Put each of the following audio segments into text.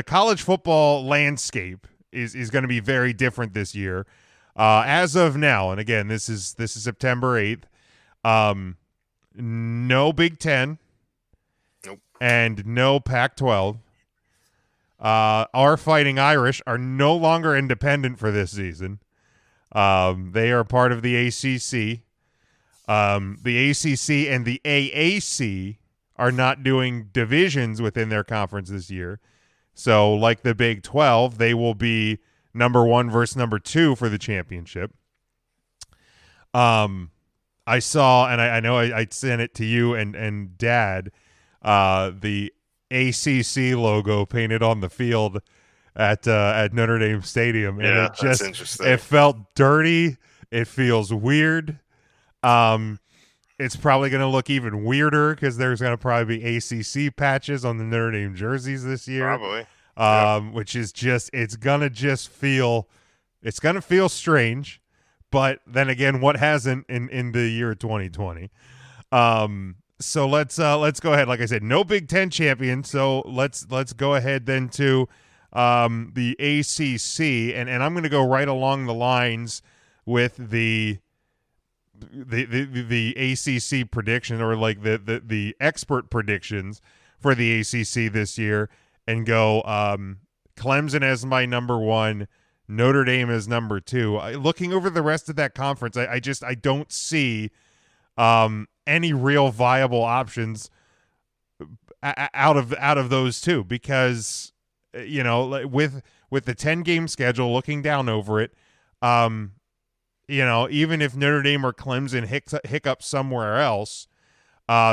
college football landscape is going to be very different this year. As of now, and again, this is September 8th. No Big Ten. Nope. And no Pac-12. Our Fighting Irish are no longer independent for this season. They are part of the ACC. The ACC and the AAC are not doing divisions within their conference this year. So, like the Big 12, they will be number 1 versus number 2 for the championship. I saw, and I know I sent it to you and Dad, the ACC logo painted on the field at Notre Dame Stadium, and yeah, it just that's interesting. it felt dirty. It feels weird. It's probably going to look even weirder because there's going to probably be ACC patches on the Notre Dame jerseys this year. Probably. Which is just it's going to feel strange. But then again, what hasn't in the year 2020? So let's go ahead. Like I said, no Big Ten champion. So let's go ahead then to the ACC, and I'm going to go right along the lines with the ACC prediction, or like the expert predictions for the ACC this year, and go Clemson as my number 1, Notre Dame as number 2. Looking over the rest of that conference, I don't see any real viable options out of those two, because with the 10-game schedule, looking down over it, even if Notre Dame or Clemson hiccup somewhere else,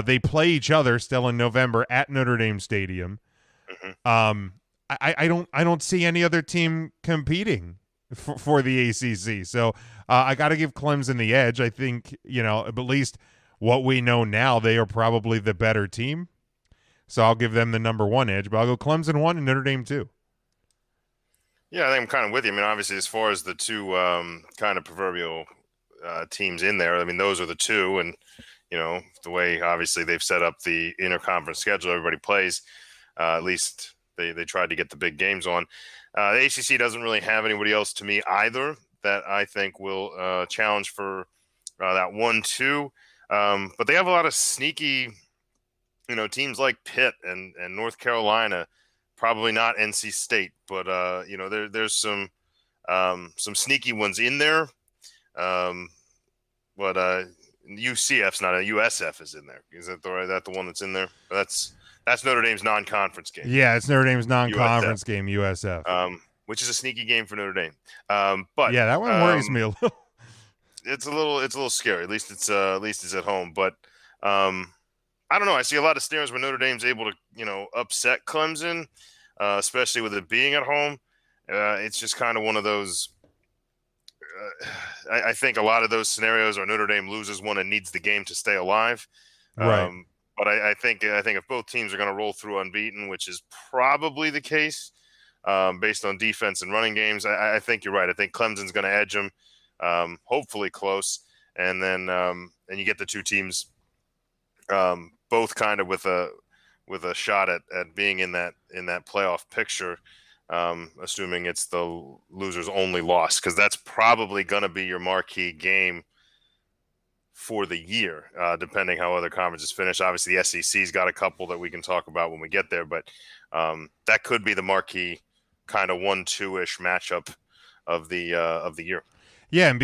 they play each other still in November at Notre Dame Stadium. Mm-hmm. I don't see any other team competing for the ACC. So I got to give Clemson the edge. I think, at least what we know now, they are probably the better team. So I'll give them the number 1 edge, but I'll go Clemson 1 and Notre Dame 2. Yeah, I think I'm kind of with you. I mean, obviously, as far as the two kind of proverbial teams in there, I mean, those are the two. And, the way, obviously, they've set up the interconference schedule, everybody plays. At least they tried to get the big games on. The ACC doesn't really have anybody else to me either that I think will challenge for that 1-2. But they have a lot of sneaky, teams like Pitt and North Carolina. Probably not NC State, but there's some sneaky ones in there. But UCF's not a USF is in there. Is that the one that's in there? That's Notre Dame's non-conference game. Yeah, it's Notre Dame's non-conference game, USF. Which is a sneaky game for Notre Dame. But yeah, that one worries me a little. It's a little scary. At least it's at home. But I don't know. I see a lot of scenarios where Notre Dame's able to upset Clemson, especially with it being at home. It's just kind of one of those. I think a lot of those scenarios are Notre Dame loses one and needs the game to stay alive. Right. But I think if both teams are going to roll through unbeaten, which is probably the case, based on defense and running games, I think you're right. I think Clemson's going to edge them, hopefully close, and then and you get the two teams both kind of with a shot at being in that playoff picture, assuming it's the loser's only loss, because that's probably going to be your marquee game for the year, depending how other conferences finish. Obviously, the SEC's got a couple that we can talk about when we get there, but that could be the marquee kind of 1-2-ish matchup of the year. Yeah, and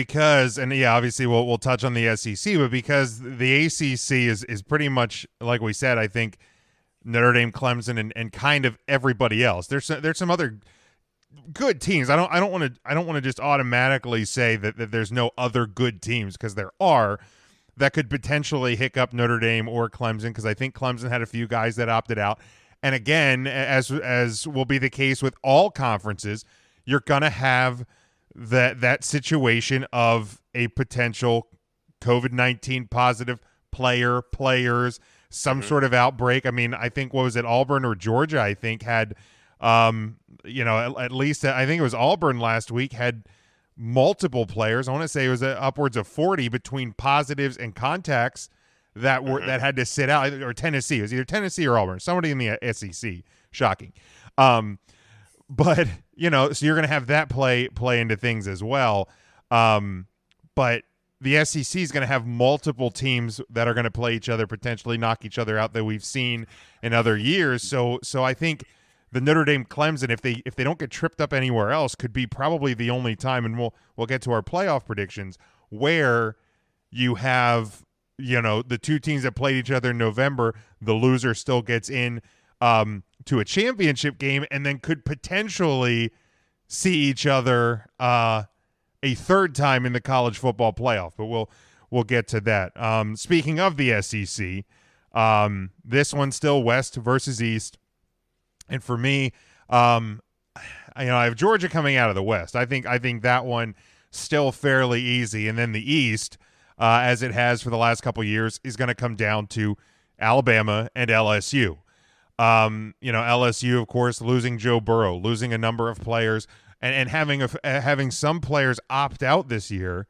obviously we'll touch on the SEC, but because the ACC is pretty much like we said, I think Notre Dame, Clemson, and kind of everybody else. There's some other good teams. I don't want to just automatically say that there's no other good teams, because there are, that could potentially hiccup Notre Dame or Clemson, because I think Clemson had a few guys that opted out. And again, as will be the case with all conferences, you're gonna have that situation of a potential COVID-19 positive players, some sort of outbreak. I mean, I think, what was it, Auburn or Georgia, I think, had, at least I think it was Auburn last week, had multiple players. I want to say it was upwards of 40 between positives and contacts that were that had to sit out, or Tennessee. It was either Tennessee or Auburn, somebody in the SEC. Shocking. But so you're going to have that play into things as well. But the SEC is going to have multiple teams that are going to play each other, potentially knock each other out that we've seen in other years. So I think the Notre Dame Clemson, if they don't get tripped up anywhere else, could be probably the only time, and we'll get to our playoff predictions, where you have the two teams that played each other in November, the loser still gets in to a championship game, and then could potentially see each other a third time in the college football playoff. But we'll get to that. Speaking of the SEC, this one's still West versus East, and for me, I have Georgia coming out of the West. I think that one still fairly easy, and then the East, as it has for the last couple of years, is going to come down to Alabama and LSU. LSU, of course, losing Joe Burrow, losing a number of players, and having some players opt out this year,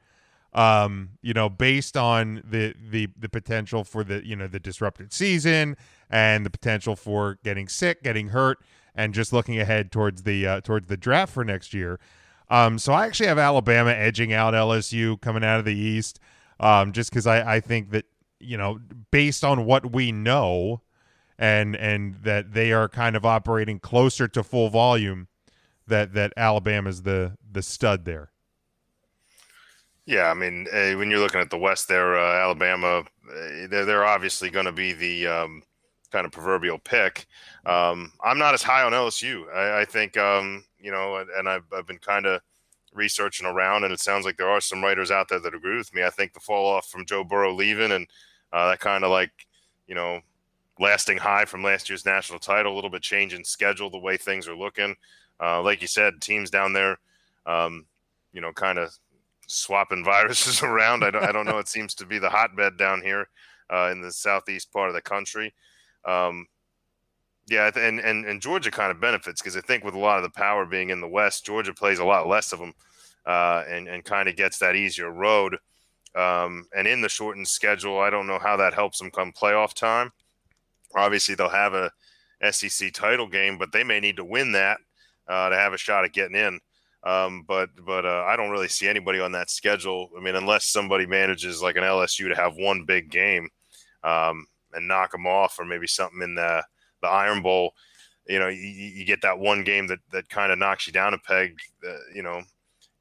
based on the potential for the disrupted season and the potential for getting sick, getting hurt, and just looking ahead towards the draft for next year. So I actually have Alabama edging out LSU coming out of the East, just because I think that based on what we know, and that they are kind of operating closer to full volume, that Alabama's the stud there. Yeah, I mean, when you're looking at the West there, Alabama, they're obviously going to be the kind of proverbial pick. I'm not as high on LSU. I think, and I've been kind of researching around, and it sounds like there are some writers out there that agree with me. I think the fall off from Joe Burrow leaving and that kind of lasting high from last year's national title, a little bit change in schedule, the way things are looking. Like you said, teams down there, kind of swapping viruses around. I don't know. It seems to be the hotbed down here in the southeast part of the country. And Georgia kind of benefits because I think with a lot of the power being in the West, Georgia plays a lot less of them and kind of gets that easier road. And in the shortened schedule, I don't know how that helps them come playoff time. Obviously, they'll have a SEC title game, but they may need to win that to have a shot at getting in. But I don't really see anybody on that schedule. I mean, unless somebody manages like an LSU to have one big game and knock them off, or maybe something in the Iron Bowl. You get that one game that kind of knocks you down a peg.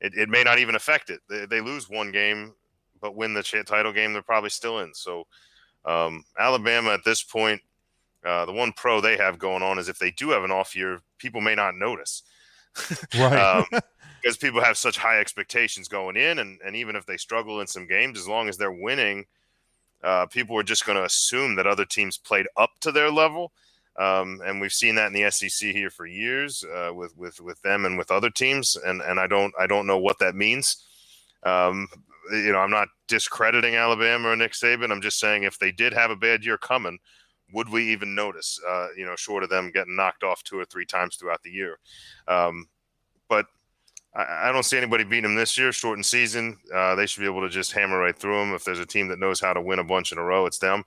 It may not even affect it. They lose one game, but win the title game, they're probably still in. So Alabama at this point, the one pro they have going on is if they do have an off year, people may not notice. Right. Because people have such high expectations going in, and even if they struggle in some games, as long as they're winning, people are just going to assume that other teams played up to their level. And we've seen that in the SEC here for years with them and with other teams. And I don't know what that means. I'm not discrediting Alabama or Nick Saban. I'm just saying if they did have a bad year coming, would we even notice, short of them getting knocked off 2 or 3 times throughout the year? But I don't see anybody beating them this year. Shortened season, they should be able to just hammer right through them. If there's a team that knows how to win a bunch in a row, it's them.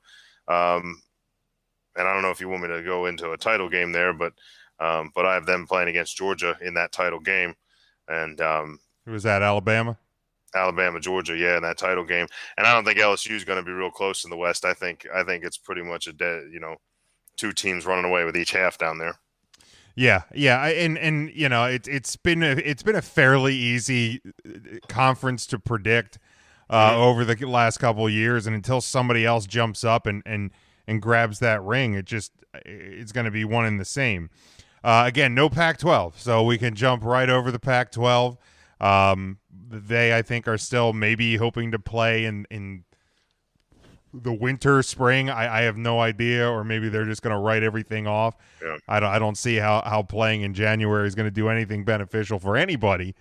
And I don't know if you want me to go into a title game there, but I have them playing against Georgia in that title game. And who was that? Alabama, Georgia, yeah, in that title game. And I don't think LSU is going to be real close in the West. I think it's pretty much a dead, 2 teams running away with each half down there. Yeah, and it's been a fairly easy conference to predict over the last couple of years, and until somebody else jumps up and grabs that ring, it's going to be one and the same. Again, no Pac-12, so we can jump right over the Pac-12. They, I think, are still maybe hoping to play in the winter, spring. I have no idea, or maybe they're just going to write everything off. Yeah. I don't see how playing in January is going to do anything beneficial for anybody,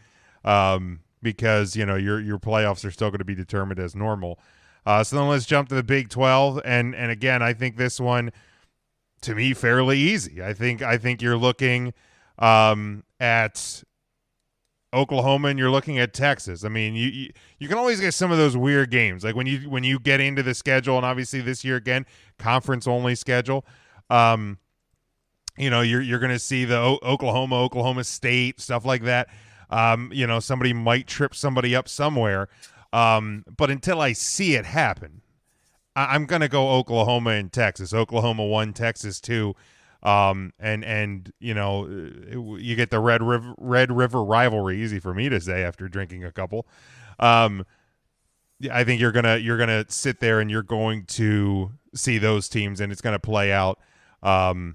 because your playoffs are still going to be determined as normal. So then let's jump to the Big 12, and again, I think this one, to me, fairly easy. I think you're looking at Oklahoma and you're looking at Texas. I mean, you can always get some of those weird games, like when you get into the schedule, and obviously this year again, conference only schedule. you're going to see the Oklahoma State stuff like that. Somebody might trip somebody up somewhere. But until I see it happen, I'm going to go Oklahoma and Texas. Oklahoma 1, Texas 2. You get the Red River rivalry. Easy for me to say after drinking a couple. Yeah, I think you're gonna sit there and you're going to see those teams, and it's going to play out. I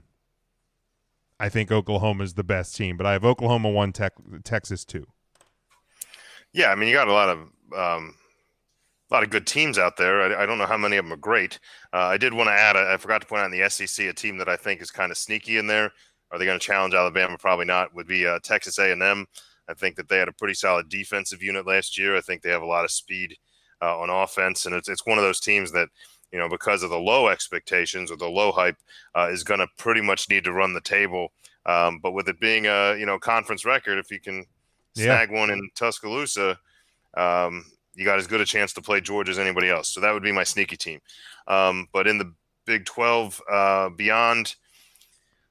think Oklahoma is the best team, but I have Oklahoma 1, Texas 2. Yeah, I mean, you got a lot of good teams out there. I don't know how many of them are great. I did want to add, I forgot to point out in the SEC, a team that I think is kind of sneaky in there. Are they going to challenge Alabama? Probably not. Would be Texas A&M. I think that they had a pretty solid defensive unit last year. I think they have a lot of speed on offense, and it's one of those teams that, because of the low expectations or the low hype, is going to pretty much need to run the table. But with it being a conference record, if you can snag one in Tuscaloosa, you got as good a chance to play Georgia as anybody else. So that would be my sneaky team. But in the Big 12 beyond,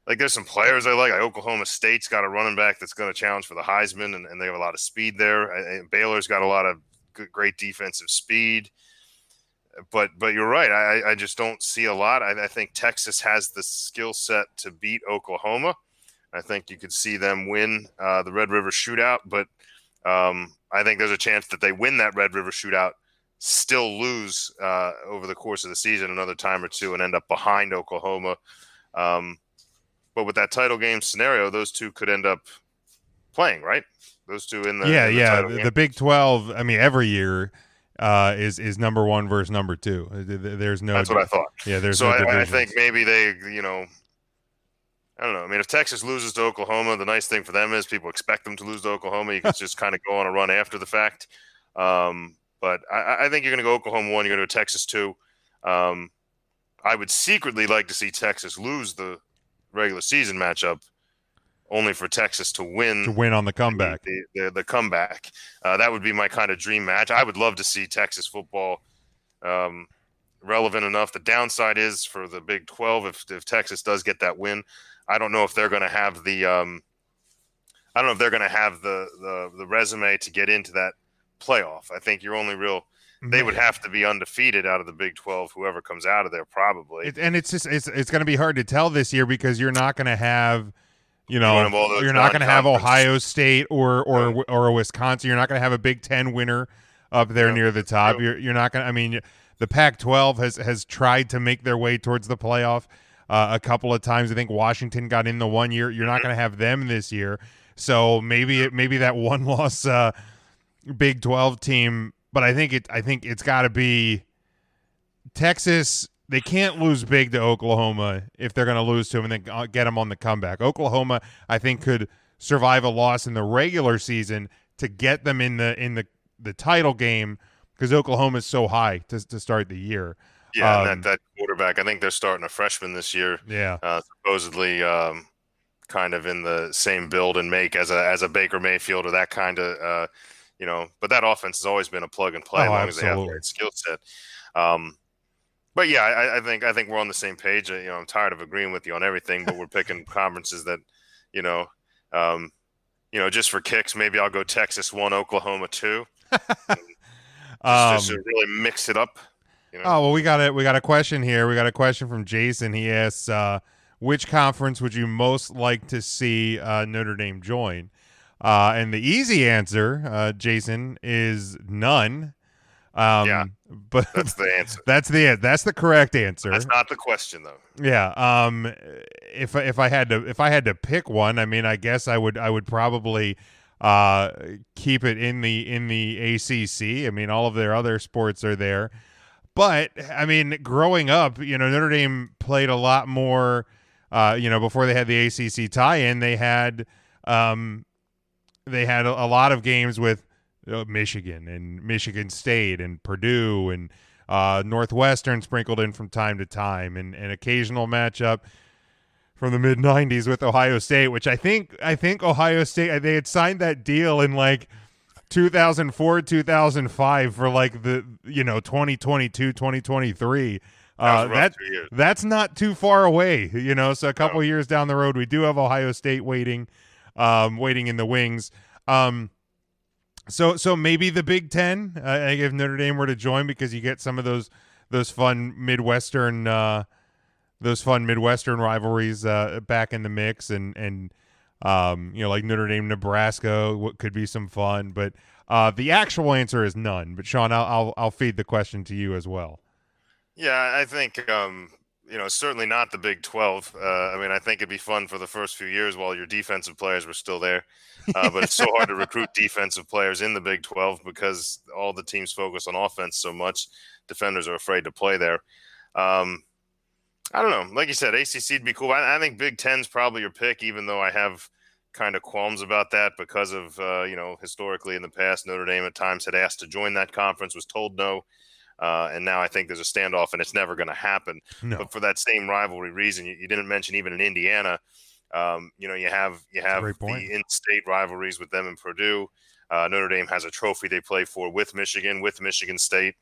like, there's some players I like. Oklahoma State's got a running back that's going to challenge for the Heisman, and they have a lot of speed there. Baylor's got a lot of great defensive speed. But you're right. I just don't see a lot. I think Texas has the skill set to beat Oklahoma. I think you could see them win the Red River Shootout, but I think there's a chance that they win that Red River Shootout, still lose over the course of the season another time or two, and end up behind Oklahoma. But with that title game scenario, those two could end up playing, right? Those two in the title game. The Big 12. I mean, every year is number 1 versus number 2. There's no. That's what I thought. Yeah, there's so no I think maybe they, I don't know. I mean, if Texas loses to Oklahoma, the nice thing for them is people expect them to lose to Oklahoma. You can just kind of go on a run after the fact. But I think you're going to go Oklahoma 1. You're going to go Texas 2. I would secretly like to see Texas lose the regular season matchup, only for Texas to win on the comeback. The comeback. That would be my kind of dream match. I would love to see Texas football relevant enough. The downside is for the Big 12, if Texas does get that win, I don't know if they're going to have the the resume to get into that playoff. I think your only real they would have to be undefeated out of the Big 12, whoever comes out of there, probably. It's going to be hard to tell this year because you're not going to have, you're not going to have Ohio State or a Wisconsin. You're not going to have a Big 10 winner up there near the top. You're not going to. I mean, the Pac-12 has tried to make their way towards the playoff a couple of times. I think Washington got in the one year. You're not going to have them this year. So maybe that one loss Big 12 team. But I think it's got to be Texas. They can't lose big to Oklahoma if they're going to lose to them and then get them on the comeback. Oklahoma, I think, could survive a loss in the regular season to get them in the title game because Oklahoma is so high to start the year. Yeah, and that quarterback, I think they're starting a freshman this year. Yeah, supposedly kind of in the same build and make as a Baker Mayfield or that kind of but that offense has always been a plug and play as long as they have that skill set. But yeah, I think we're on the same page. I'm tired of agreeing with you on everything, but we're picking conferences that, just for kicks, maybe I'll go Texas 1, Oklahoma 2, just to really mix it up. Oh well, we got a question here. We got a question from Jason. He asks, which conference would you most like to see Notre Dame join? And the easy answer, Jason, is none. But that's the answer. That's the correct answer. That's not the question, though. Yeah. If I had to pick one, I mean, I guess I would probably keep it in the ACC. I mean, all of their other sports are there. But I mean, growing up, Notre Dame played a lot more. Before they had the ACC tie-in, they had a lot of games with Michigan and Michigan State and Purdue and Northwestern sprinkled in from time to time, and an occasional matchup from the mid '90s with Ohio State, which I think Ohio State, they had signed that deal in like 2004, 2005 for like the 2022, 2023. That was a rough That 2 years. that's not too far away, you know. So a No. couple of years down the road, we do have Ohio State waiting in the wings. So maybe the Big Ten, if Notre Dame were to join, because you get some of those fun Midwestern rivalries back in the mix, and like Notre Dame, Nebraska, what could be some fun. But the actual answer is none. But Sean, I'll feed the question to you as well. Yeah, I think certainly not the Big 12. I mean, I think it'd be fun for the first few years while your defensive players were still there. But it's so hard to recruit defensive players in the Big 12 because all the teams focus on offense so much. Defenders are afraid to play there. I don't know. Like you said, ACC'd be cool. I think Big Ten's probably your pick, even though I have kind of qualms about that because of, historically in the past, Notre Dame at times had asked to join that conference, was told no. And now I think there's a standoff and it's never going to happen. No. But for that same rivalry reason, you didn't mention even in Indiana, you have the in-state rivalries with them and Purdue. Notre Dame has a trophy they play for with Michigan State.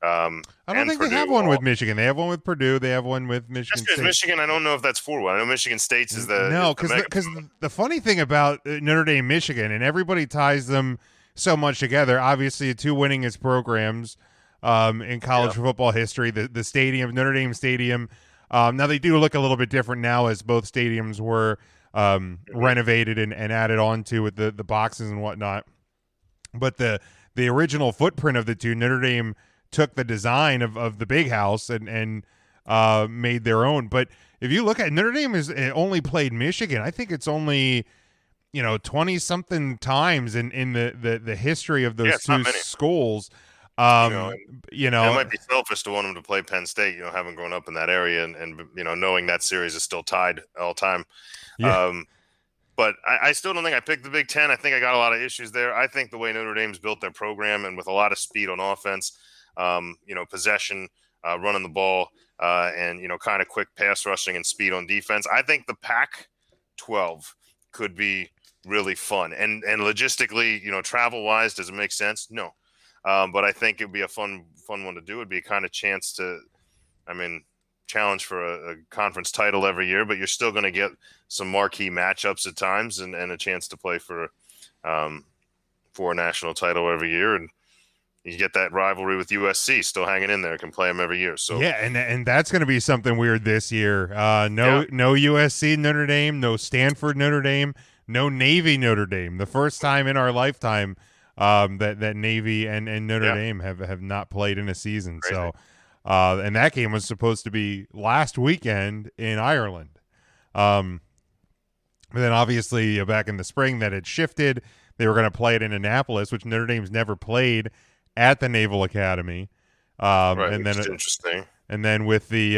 I don't think Purdue, they have one with Michigan. They have one with Purdue. They have one with Michigan State. Michigan, I don't know if that's 4-1. I know Michigan State's is the no, because the funny thing about Notre Dame, Michigan, and everybody ties them so much together. Obviously, two winningest programs in college football history. The stadium, Notre Dame Stadium. Now they do look a little bit different now as both stadiums were renovated and added on to with the boxes and whatnot. But the original footprint of the two, Notre Dame took the design of the big house and made their own. But if you look at Notre Dame has only played Michigan, I think it's only 20 something times in the history of those two schools. It might be selfish to want them to play Penn State, having grown up in that area and knowing that series is still tied all time. Yeah. But I still don't think I picked the Big Ten. I think I got a lot of issues there. I think the way Notre Dame's built their program and with a lot of speed on offense, possession, running the ball, and, kind of quick pass rushing and speed on defense. I think the Pac-12 could be really fun. And logistically, travel-wise, does it make sense? No. But I think it'd be a fun one to do. It'd be a kind of chance to, challenge for a conference title every year, but you're still going to get some marquee matchups at times and a chance to play for a national title every year. And you get that rivalry with USC still hanging in there, can play them every year. So yeah, and that's going to be something weird this year. No USC Notre Dame, no Stanford Notre Dame, no Navy Notre Dame. The first time in our lifetime that Navy and Notre Dame have not played in a season. Crazy. So and that game was supposed to be last weekend in Ireland. But then obviously back in the spring that had shifted. They were going to play it in Annapolis, which Notre Dame's never played at the Naval Academy. And then interesting. And then with the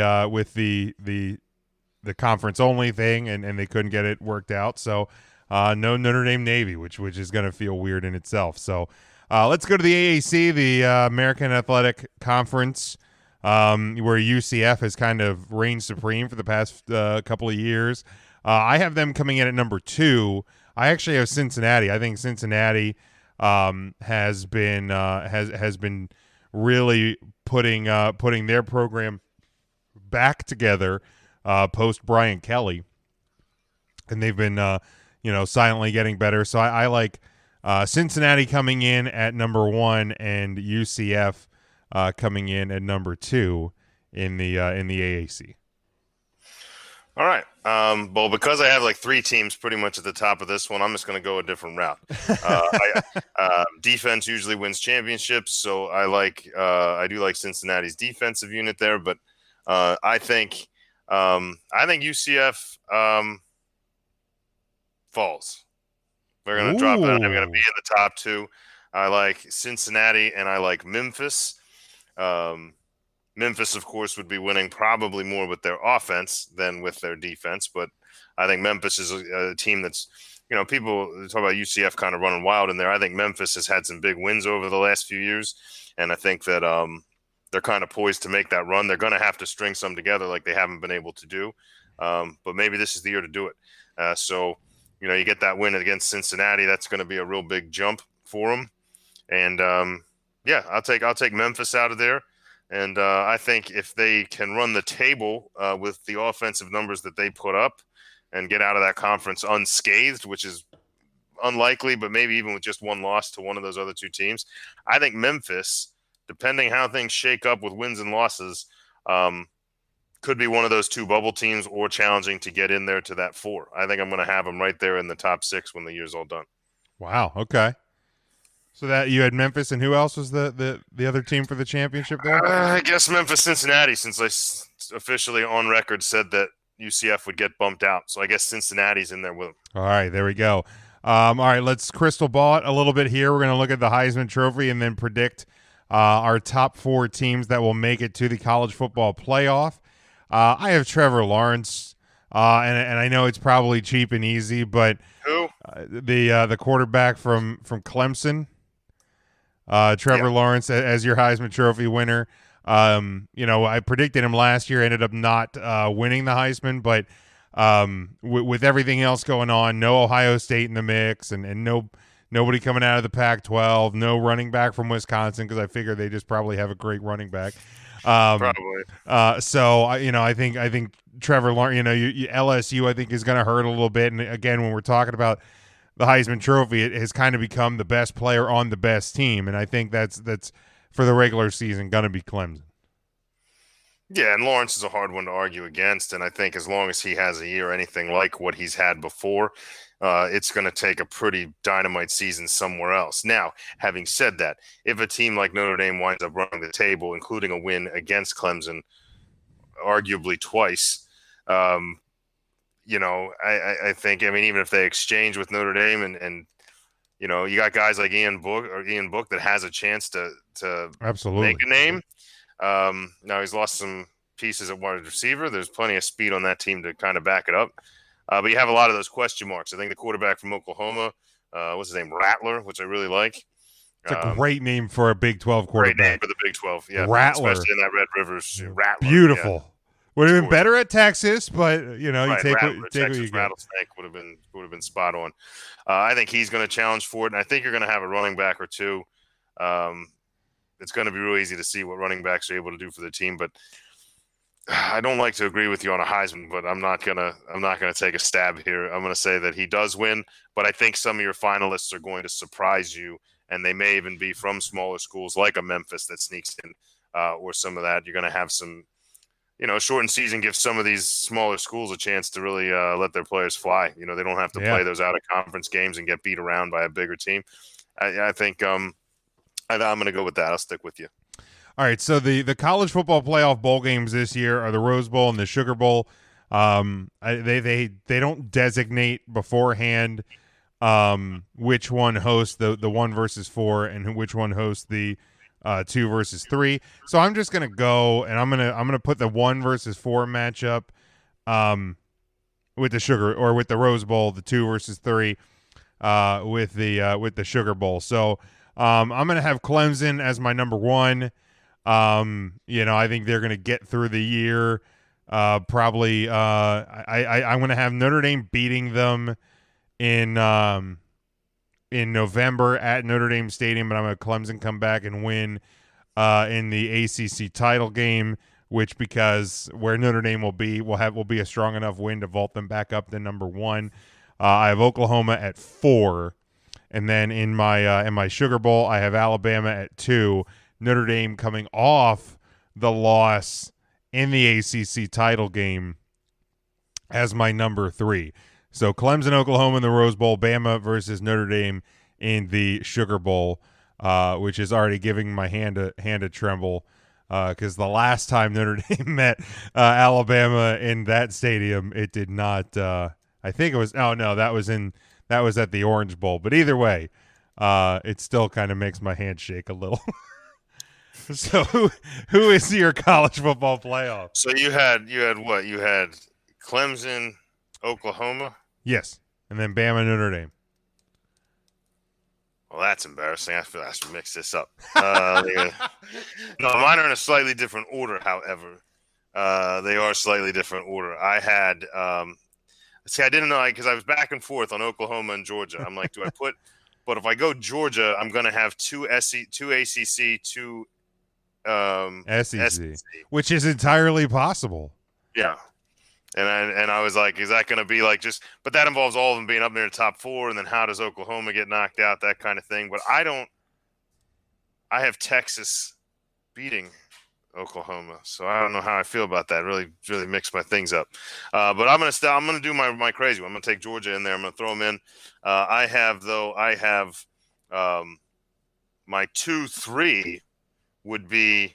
conference only thing, and they couldn't get it worked out. So no Notre Dame Navy, which is going to feel weird in itself. So let's go to the AAC, the American Athletic Conference, where UCF has kind of reigned supreme for the past couple of years. I have them coming in at number 2. I actually have Cincinnati. I think Cincinnati has been really putting their program back together post Brian Kelly, and they've been silently getting better. So I like Cincinnati coming in at number 1 and UCF coming in at number 2 in the AAC. All right. Well, because I have like 3 teams pretty much at the top of this one, I'm just going to go a different route. Defense usually wins championships, so I do like Cincinnati's defensive unit there, but I think UCF falls. They're going to drop out. I'm going to be in the top 2. I like Cincinnati and I like Memphis. Memphis, of course, would be winning probably more with their offense than with their defense. But I think Memphis is a team that's, people talk about UCF kind of running wild in there. I think Memphis has had some big wins over the last few years. And I think that they're kind of poised to make that run. They're going to have to string some together like they haven't been able to do. But maybe this is the year to do it. So, you get that win against Cincinnati. That's going to be a real big jump for them. And, I'll take Memphis out of there. And I think if they can run the table with the offensive numbers that they put up and get out of that conference unscathed, which is unlikely, but maybe even with just one loss to one of those other two teams, I think Memphis, depending how things shake up with wins and losses, could be one of those two bubble teams or challenging to get in there to that 4. I think I'm going to have them right there in the top 6 when the year's all done. Wow. Okay. So that you had Memphis, and who else was the other team for the championship there? I guess Memphis, Cincinnati, since I officially on record said that UCF would get bumped out. So I guess Cincinnati's in there with them. All right, there we go. All right, let's crystal ball it a little bit here. We're going to look at the Heisman Trophy and then predict our top 4 teams that will make it to the college football playoff. I have Trevor Lawrence, and I know it's probably cheap and easy, but Who? The quarterback from Clemson, Trevor Lawrence as your Heisman Trophy winner. I predicted him last year, ended up not winning the Heisman, but with everything else going on, no Ohio State in the mix, and nobody coming out of the Pac-12, no running back from Wisconsin, because I figure they just probably have a great running back. Probably. So I think Trevor Lawrence, LSU, I think is going to hurt a little bit. And again, when we're talking about the Heisman Trophy, it has kind of become the best player on the best team, and I think that's for the regular season going to be Clemson. Yeah, and Lawrence is a hard one to argue against, and I think as long as he has a year anything like what he's had before, it's going to take a pretty dynamite season somewhere else. Now, having said that, if a team like Notre Dame winds up running the table, including a win against Clemson, arguably twice, I think, even if they exchange with Notre Dame and you got guys like Ian Book that has a chance to absolutely make a name. Now he's lost some pieces at wide receiver. There's plenty of speed on that team to kind of back it up. But you have a lot of those question marks. I think the quarterback from Oklahoma, what's his name? Rattler, which I really like. It's a great name for a Big 12 quarterback. Great name for the Big 12. Yeah, Rattler. Especially in that Red Rivers. Rattler. Beautiful. Yeah. Would have been better at Texas, but you take Rattler, what Texas you get. Rattlesnake would have been spot on. I think he's going to challenge for it, and I think you're going to have a running back or two. It's going to be really easy to see what running backs are able to do for the team, but I don't like to agree with you on a Heisman, but I'm not gonna take a stab here. I'm gonna say that he does win, but I think some of your finalists are going to surprise you, and they may even be from smaller schools like a Memphis that sneaks in, or some of that. You're gonna have some, shortened season gives some of these smaller schools a chance to really let their players fly. They don't have to play those out of conference games and get beat around by a bigger team. I think I'm gonna go with that. I'll stick with you. All right, so the college football playoff bowl games this year are the Rose Bowl and the Sugar Bowl. They don't designate beforehand which one hosts the 1 versus 4 and which one hosts the 2 versus 3. So I'm just gonna go and I'm gonna put the 1 versus 4 matchup with the Rose Bowl, the 2 versus 3 with the Sugar Bowl. So I'm gonna have Clemson as my number 1. I think they're going to get through the year. Probably, I'm going to have Notre Dame beating them in November at Notre Dame Stadium, but I'm going to Clemson come back and win in the ACC title game, which because where Notre Dame will be a strong enough win to vault them back up to number 1. I have Oklahoma at 4, and then in my Sugar Bowl I have Alabama at 2. Notre Dame coming off the loss in the ACC title game as my number 3. So Clemson, Oklahoma in the Rose Bowl, Bama versus Notre Dame in the Sugar Bowl, which is already giving my hand a tremble because the last time Notre Dame met Alabama in that stadium, it did not. I think it was. Oh no, that was at the Orange Bowl. But either way, it still kind of makes my hand shake a little. So who is your college football playoff? So you had what? You had Clemson, Oklahoma. Yes, and then Bama, Notre Dame. Well, that's embarrassing. I feel I should mix this up. No, mine are in a slightly different order. However, they are slightly different order. I had I didn't know because I was back and forth on Oklahoma and Georgia. I'm like, do I put? But if I go Georgia, I'm going to have two ACC, two SEC, SEC. which is entirely possible. Yeah. And I was like, is that going to be like just? But that involves all of them being up near the top four, and then how does Oklahoma get knocked out? That kind of thing. But I don't. I have Texas beating Oklahoma, so I don't know how I feel about that. Really, really mix my things up. But I'm gonna do my crazy one. I'm gonna take Georgia in there. I'm gonna throw them in. I have my 2-3 would be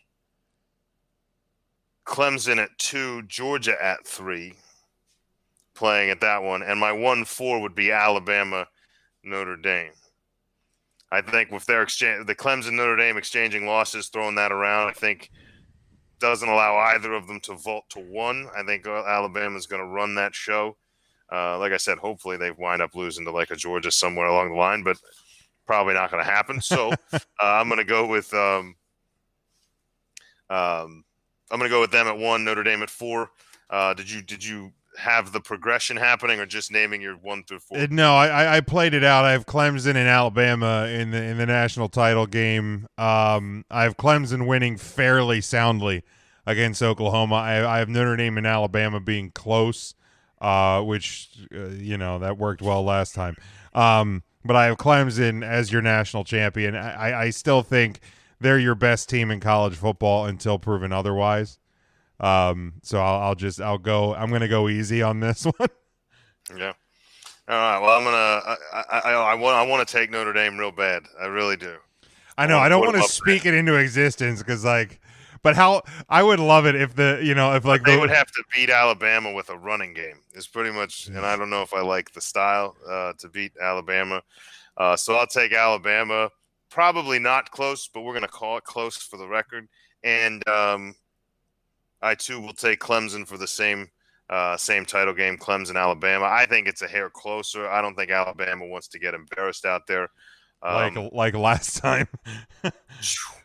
Clemson at 2, Georgia at 3, playing at that one, and my 1-4 would be Alabama, Notre Dame. I think with their the Clemson Notre Dame exchanging losses, throwing that around, I think doesn't allow either of them to vault to 1. I think Alabama's going to run that show. Like I said, hopefully they wind up losing to like a Georgia somewhere along the line, but probably not going to happen. So I'm going to go with I'm going to go with them at 1, Notre Dame at 4. Did you have the progression happening, or just naming your 1 through 4? No, I played it out. I have Clemson and Alabama in the national title game. I have Clemson winning fairly soundly against Oklahoma. I have Notre Dame and Alabama being close, which that worked well last time. But I have Clemson as your national champion. I still think they're your best team in college football until proven otherwise. So I'm going to go easy on this one. Yeah. All right. Well, I want to take Notre Dame real bad. I really do. I know. I don't want to speak it into existence but how I would love it if they would have to beat Alabama with a running game is pretty much, and I don't know if I like the style to beat Alabama. So I'll take Alabama. Probably not close, but we're going to call it close for the record. And I too will take Clemson for the same title game, Clemson, Alabama. I think it's a hair closer. I don't think Alabama wants to get embarrassed out there. Like last time.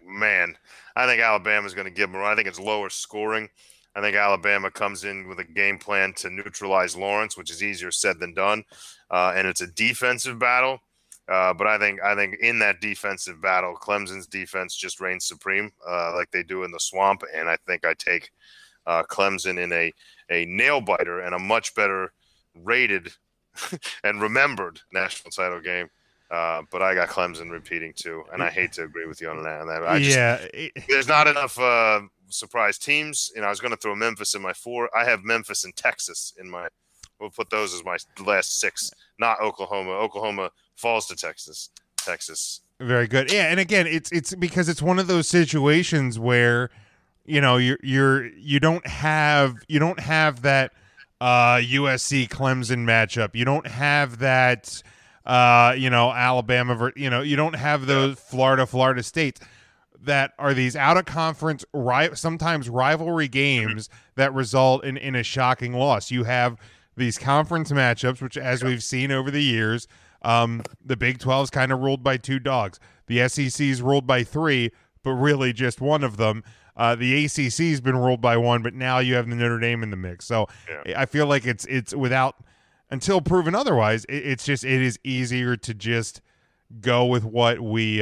Man, I think Alabama's going to give them a run. I think it's lower scoring. I think Alabama comes in with a game plan to neutralize Lawrence, which is easier said than done. And it's a defensive battle. But I think in that defensive battle, Clemson's defense just reigns supreme, like they do in the swamp. And I think I take Clemson in a nail biter and a much better rated and remembered national title game. But I got Clemson repeating too, and I hate to agree with you on that. There's not enough surprise teams. I was going to throw Memphis in my 4. I have Memphis and Texas in my. We'll put those as my last 6, not Oklahoma. Oklahoma falls to Texas. Very good. Yeah, and again, it's because it's one of those situations where you don't have that USC Clemson matchup. You don't have that Alabama. You don't have those Florida States that are these out of conference sometimes rivalry games that result in a shocking loss. You have these conference matchups, which, as we've seen over the years, the Big 12 is kind of ruled by 2 dogs. The SEC is ruled by 3, but really just one of them. The ACC has been ruled by 1, but now you have the Notre Dame in the mix. So I feel like it's without, until proven otherwise, it is easier to just go with what we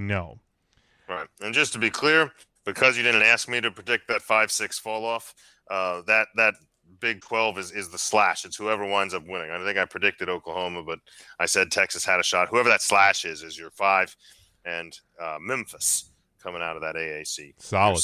know. Right, and just to be clear, because you didn't ask me to predict that 5-6 fall off, that Big 12 is the slash. It's whoever winds up winning. I think I predicted Oklahoma, but I said Texas had a shot. Whoever that slash is your 5, and Memphis coming out of that AAC. Solid.